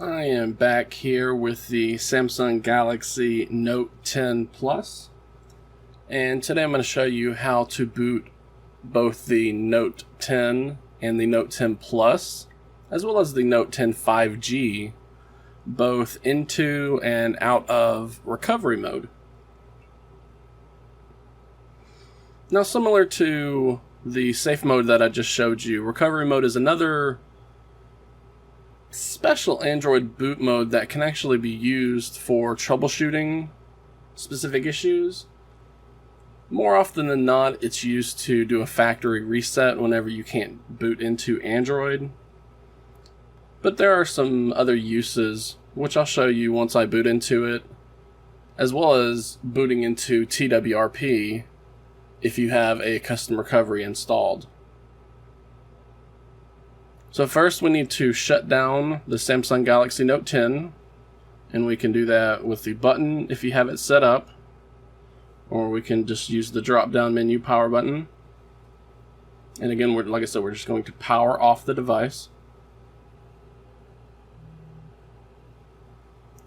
I am back here with the Samsung Galaxy Note 10 Plus, and today I'm going to show you how to boot both the Note 10 and the Note 10 Plus, as well as the Note 10 5G, both into and out of recovery mode. Now, similar to the safe mode that I just showed you, recovery mode is another special Android boot mode that can actually be used for troubleshooting specific issues. More often than not, it's used to do a factory reset whenever you can't boot into Android. But there are some other uses, which I'll show you once I boot into it, as well as booting into TWRP if you have a custom recovery installed. So first we need to shut down the Samsung Galaxy Note 10, and we can do that with the button if you have it set up, or we can just use the drop down menu power button. And again, like I said, we're just going to power off the device.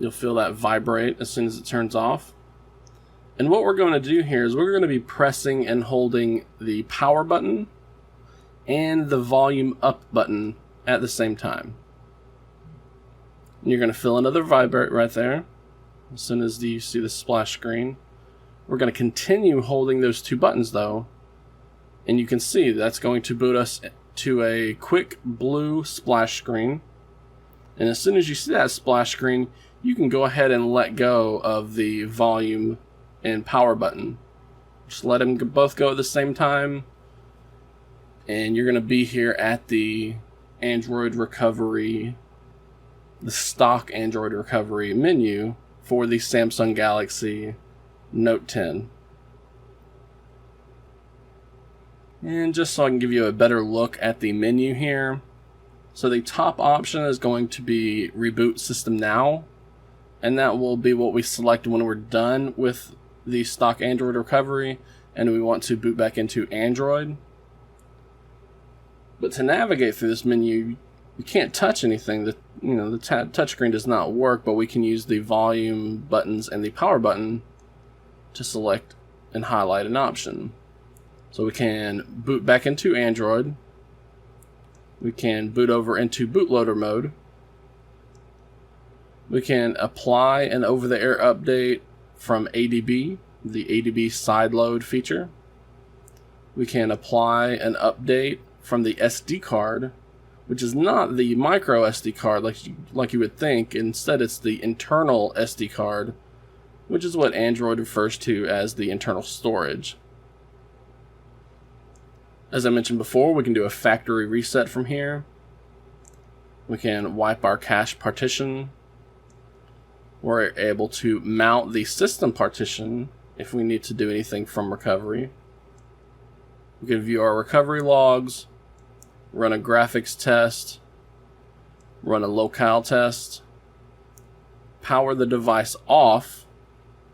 You'll feel that vibrate as soon as it turns off. And what we're going to do here is we're going to be pressing and holding the power button and the volume up button at the same time. And you're going to feel another vibrate right there as soon as you see the splash screen. We're going to continue holding those two buttons though, and you can see that's going to boot us to a quick blue splash screen. And as soon as you see that splash screen, you can go ahead and let go of the volume and power button. Just let them both go at the same time, and you're going to be here at the Android recovery, the stock Android recovery menu for the Samsung Galaxy Note 10. And just so I can give you a better look at the menu here, so the top option is going to be Reboot System Now, and that will be what we select when we're done with the stock Android recovery and we want to boot back into Android. But to navigate through this menu, you can't touch anything. The touchscreen does not work, but we can use the volume buttons and the power button to select and highlight an option. So we can boot back into Android. We can boot over into Bootloader Mode. We can apply an over-the-air update from ADB, the ADB Side Load feature. We can apply an update from the SD card, which is not the micro SD card like you would think. Instead, it's the internal SD card, which is what Android refers to as the internal storage. As I mentioned before, we can do a factory reset from here. We can wipe our cache partition. We're able to mount the system partition if we need to do anything from recovery. We can view our recovery logs, run a graphics test, run a locale test, power the device off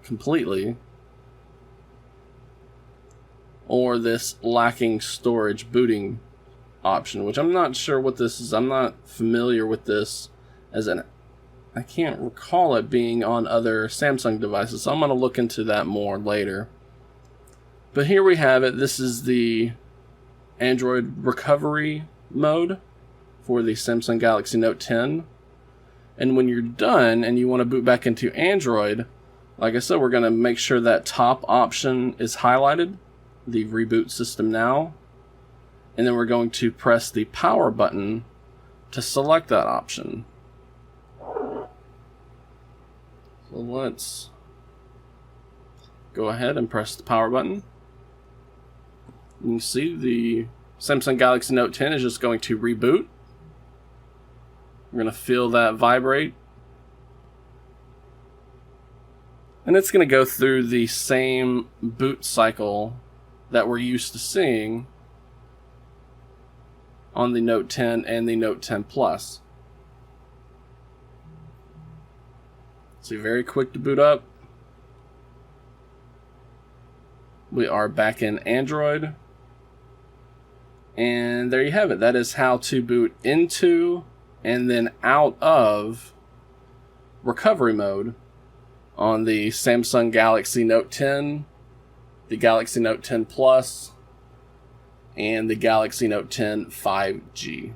completely, or this lacking storage booting option, which I'm not sure what this is. I'm not familiar with this I can't recall it being on other Samsung devices, so I'm going to look into that more later. But here we have it. This is the Android recovery mode for the Samsung Galaxy Note 10. And when you're done and you want to boot back into Android, like I said, we're going to make sure that top option is highlighted, the Reboot System Now. And then we're going to press the power button to select that option. So let's go ahead and press the power button. You can see the Samsung Galaxy Note 10 is just going to reboot. We're going to feel that vibrate. And it's going to go through the same boot cycle that we're used to seeing on the Note 10 and the Note 10 Plus. So very quick to boot up. We are back in Android. And there you have it. That is how to boot into and then out of recovery mode on the Samsung Galaxy Note 10, the Galaxy Note 10 Plus, and the Galaxy Note 10 5G.